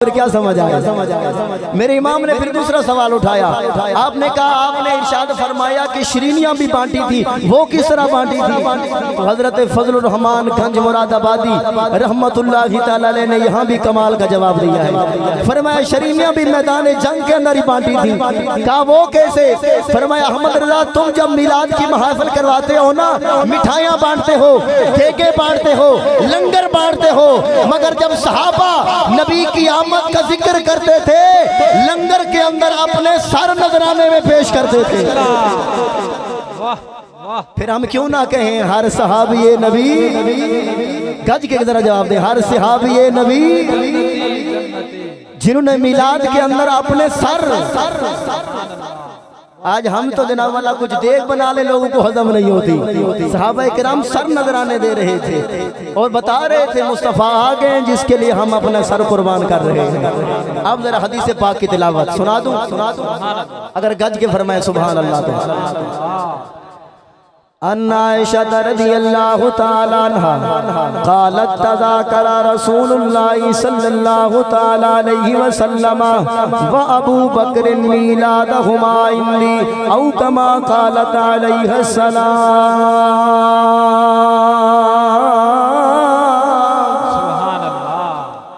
क्या समझ आया? मेरे इमाम ने फिर दूसरा सवाल उठाया। आपने कहा, आपने इरशाद फरमाया कि श्रीनियां भी बांटी थी, वो किस तरह बांटी थी? तो हजरत फजलुर रहमान गंज मुरादाबादी रहमतुल्लाहि तआला अलैह ने यहाँ भी कमाल का जवाब दिया है। फरमाया श्रीनियां भी मैदान जंग के अंदर ही बांटी थी। कहा वो कैसे? फरमाया अहमद रजा, तुम जब मिलाद की महफिल करवाते हो ना, मिठाइयाँ बांटते हो, केके बांटते हो, लंगर बांटते हो, मगर जब सहाबा नबी की आमद का जिक्र करते थे, लंगर के अंदर अपने सर नजराने में पेश करते थे। फिर हम क्यों ना कहें हर सहाबी नबी, गज के जरा जवाब दे, हर सहाबी नबी जिन्होंने मिलाद के अंदर अपने सर। आज हम तो जनाब वाला कुछ देख बना ले, लोगों को हजम नहीं होती। सहाबा किराम सर नजराने दे रहे थे और बता रहे थे मुस्तफ़ा आ गए जिसके लिए हम अपना सर कुर्बान कर रहे हैं। अब जरा हदीस पाक की तिलावत सुना दूं अगर गज के फरमाए सुभान अल्लाह। तो अन्ना आयशा रज़ियल्लाहु तआला अन्हा क़ालत तज़ाकरा रसूलुल्लाह सल्लल्लाहु तआला अलैहि वसल्लम व अबू बकर मीलादहुमा इंदी औ कमा क़ालत अलैहि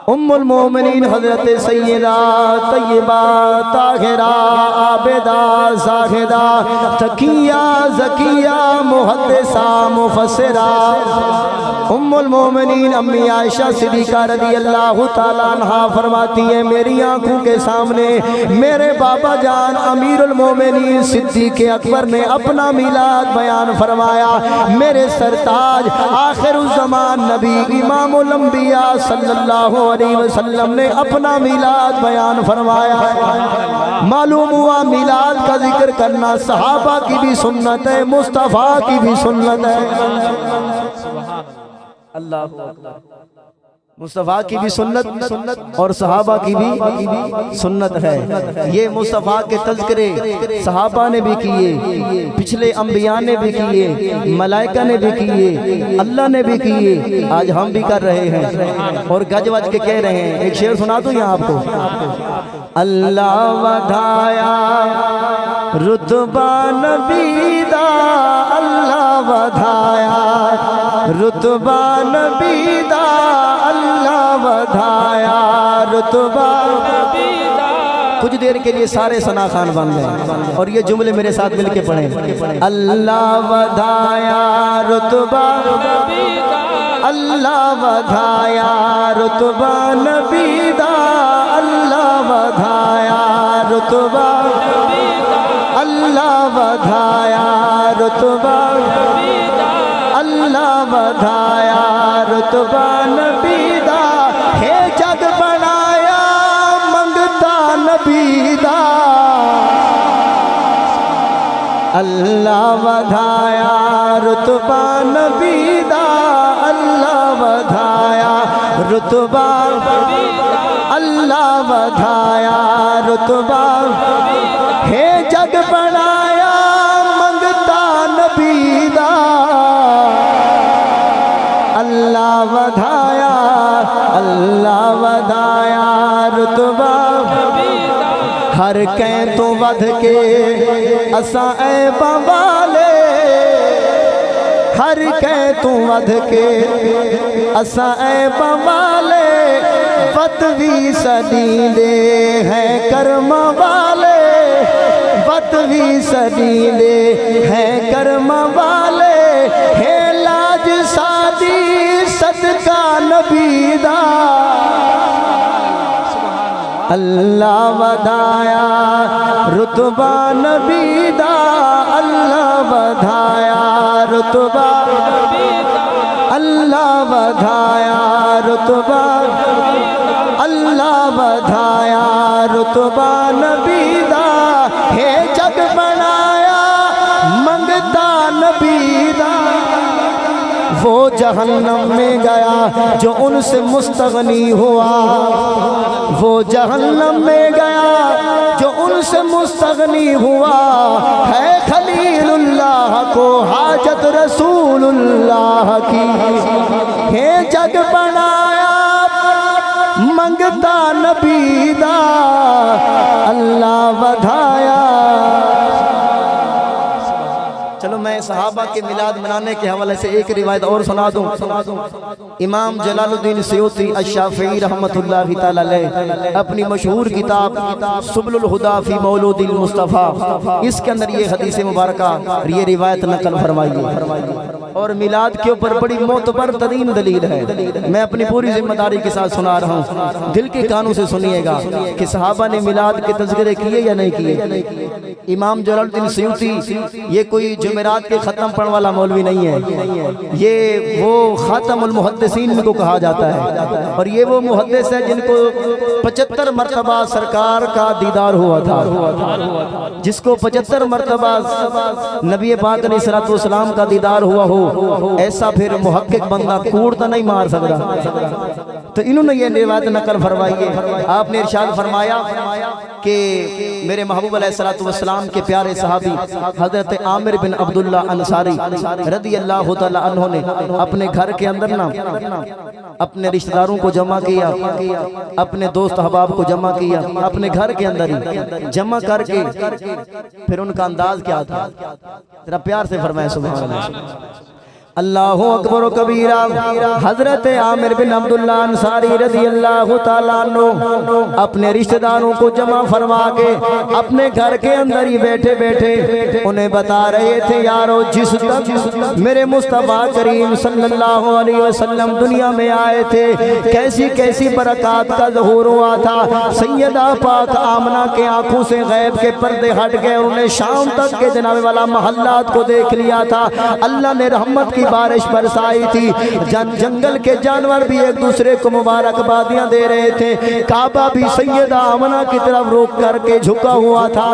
उम्मुल मोमिनीन हजरत सैयदा तय्यबा ताहिरा आबिदा जाहिदा तकिया ज़किया मुहद्दिसा मुफस्सिरा उम्मुल मोमिनीन अम्मी आयशा सिद्दीक़ा रज़ियल्लाहु तआला अन्हा फरमाती है, मेरी आंखों के सामने मेरे बाबा जान अमीरुल मोमिनीन सिद्दीक़ अकबर ने अपना मिलाद बयान फरमाया। मेरे सरताज आखिरुज़्ज़मान नबी इमामुल अंबिया सल्लल्लाहु अलैहि वसल्लम ने अपना मिलाद बयान फरमाया। मालूम हुआ मिलाद का जिक्र करना सहाबा की भी सुन्नत है, मुस्तफ़ा की भी सुन्नत है। अल्लाह, मुस्तफ़ा की भी सुन्नत और सहाबा की भी सुन्नत है। ये मुस्तफ़ा के तज़किरे सहाबा ने भी किए, पिछले अंबिया ने भी किए, मलाइका ने भी किए, अल्लाह ने भी किए, आज हम भी कर रहे हैं और गज वज के कह रहे हैं। एक शेर सुना दूं यहाँ आपको। अल्लाह वधाया रुतबा नबी दा, अल्लाह वधाया रुतबा नबी दा, अल्लाह वधाया रुतबा। कुछ देर के लिए सारे सना खान बन गए और ये जुमले मेरे साथ मिलके पढ़े। अल्लाह वधाया रुतबा, अल्लाह वधाया रुतबा नबी दा, अल्लाह वधाया रुतबा, अल्लाह वधाया रुतबा, अल्लाह वधाया रुतबा नबी दा। हे जग बनाया मंगता नबी दा, अल्लाह वधाया रुतबा नबी दा, अल्लाह वधाया रुतबा, अल्लाह वधाया रुतबा। हे जग बनाया मंगता नबी दा, अल्लाह वधाया, अल्लाह वधाया रुतबा। हर कैं तो वध के असा ऐ बवाले, हर कैं तो वध के असा ऐ बवाले, बतवी सदीले हैं कर्म वाले, बतवी सदीले हैं कर्म वाले। हे लाज सादी सदका नबी दा, अल्लाह वधाया रुतबा नबी दा, अल्लाह वधाया रुतबा, अल्लाह वधाया रुतबा, अल्लाह वधाया रुतबा नबी दा। हे जग बनाया मंगता नबी दा। वो जहन्नम में गया जो उनसे मुस्तगनी हुआ, वो जहन्नम में गया जो उनसे मुस्तगनी हुआ। है खलीलुल्लाह को हाजत रसूलुल्लाह की। हे जग बनाया मंगता नबी दा अल्लाह वधाया। चलो मैं सहाबा के मिलाद मनाने के हवाले से एक रिवायत और सुना दूं। इमाम जलालुद्दीन सयूती अश-शाफ़िई रहमतुल्लाहि तआला अलैह अपनी मशहूर किताब सुबुलुल हुदा फी मौलूदिल मुस्तफ़ा, इसके अंदर ये हदीस मुबारका ये रिवायत नकल फरमाई और मिलाद के ऊपर बड़ी मोतबर तरीन दलील है। मैं अपनी पूरी जिम्मेदारी के साथ सुना रहा हूँ, दिल के कानों से सुनिएगा कि सहाबा ने मिलाद के तज़किरे किए या नहीं किए। इमाम जलालुद्दीन सयूती ये कोई जुमेरात के ख़त्म पढ़ने वाला मौलवी नहीं है, ये वो ख़ातमुल मुहद्दिसीन को कहा जाता है और ये वो मुहद्दिस है जिनको 75 मरतबा सरकार का दीदार हुआ था, जिसको 75 मरतबा नबी पाक अलैहिस्सलातु वस्सलाम का दीदार हुआ हो, ऐसा फिर मुहक्किक बंदा कूड़ तो नहीं मार सकता। तो इन्होंने ये रिवायत नकल फरमाई है। आपने इरशाद फरमाया कि मेरे महबूब अलैहिस्सलातु वस्सलाम के प्यारे सहाबी हजरत आमिर बिन अब्दुल्ला अंसारी रदियल्लाहु तआला अन्हु ने अपने घर के अंदर ना अपने रिश्तेदारों को जमा किया, अपने दोस्त अहबाब को जमा किया, अपने घर के अंदर ही जमा करके फिर उनका अंदाज क्या था, जरा प्यार से फरमाए सुभान अल्लाह। अल्लाहु अकबर कबीरा। हजरत आमिर बिन अब्दुल्ला अंसारी रज़ियल्लाहु ताला अन्हु अपने रिश्तेदारों को जमा फरमा के अपने घर के अंदर ही बैठे बैठे उन्हें बता रहे थे, यारो जिस तक मेरे मुस्तफ़ा करीम सल्लल्लाहु अलैहि वसल्लम दुनिया में आए थे, कैसी कैसी बरक़ात का ज़हूर हुआ था। सैयदा पाक आमना के आंखों से गैब के पर्दे हट गए, उन्हें शाम तक के जनाबे वाला महल्लात को देख लिया था। अल्लाह ने रहमत की बारिश बरसाई थी, जंगल के जानवर भी एक दूसरे को मुबारकबादियां दे रहे थे। काबा भी सैयदा आमना की तरफ रोक करके झुका हुआ था।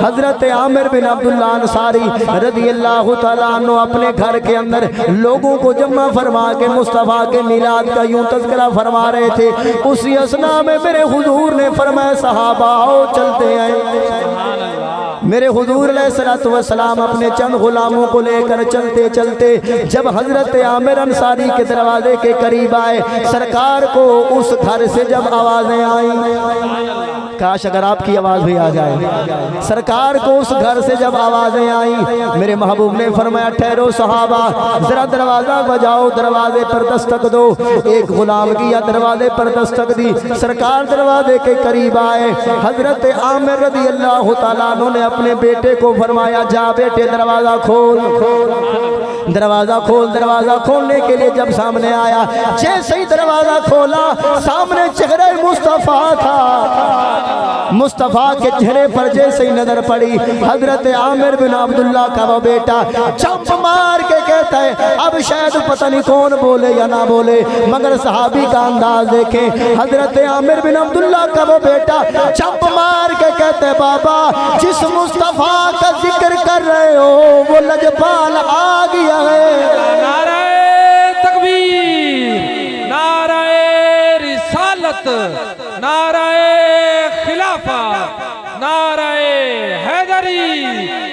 हजरत आमिर बिन अब्दुल्ला अंसारी रज़ियल्लाहु ताला अन्हु अपने घर के अंदर लोगों को जमा फरमा के मुस्तफ़ा के मिलाद का यूं तज़किरा फरमा रहे थे। उसी असना में मेरे हुजूर ने फरमाया, सहाबा आओ चलते हैं। मेरे हुजूर अलैहिस्सलातु वस्सलाम अपने चंद गुलामों को लेकर चलते चलते जब हजरत आमिर अंसारी के दरवाजे के करीब आए, सरकार को उस घर से जब आवाजें आई, काश अगर आपकी आवाज भी आ जाए, सरकार को उस घर से जब आवाजें आई, मेरे महबूब ने फरमाया, ठहरो सहाबा, जरा दरवाजा बजाओ, दरवाजे पर दस्तक दो। एक गुलाम किया, दरवाजे पर दस्तक दी, सरकार दरवाजे के करीब आए। हजरत आमिर रज़ियल्लाहु ताला अन्हु ने अपने बेटे को फरमाया, जा बेटे दरवाजा खोल, दरवाजा खोल। दरवाजा खोलने के लिए जब सामने आया, जैसे ही दरवाजा खोला, सामने चेहरे मुस्तफा था। मुस्तफा के चेहरे पर जैसे ही नजर पड़ी, हजरत आमिर बिन अब्दुल्ला का वो बेटा चंप मार के कहता है, अब शायद पता नहीं कौन बोले या ना बोले, मगर सहाबी का अंदाज देखें। हजरत आमिर बिन अब्दुल्ला का वो बेटा चंप मार के कहते हैं, बाबा जिस मुस्तफा का जिक्र कर रहे हो वो लजपाल आ गया है। नारे तकबीर, नारे रिसालत, नारे खिलाफा, नारे हैदरी।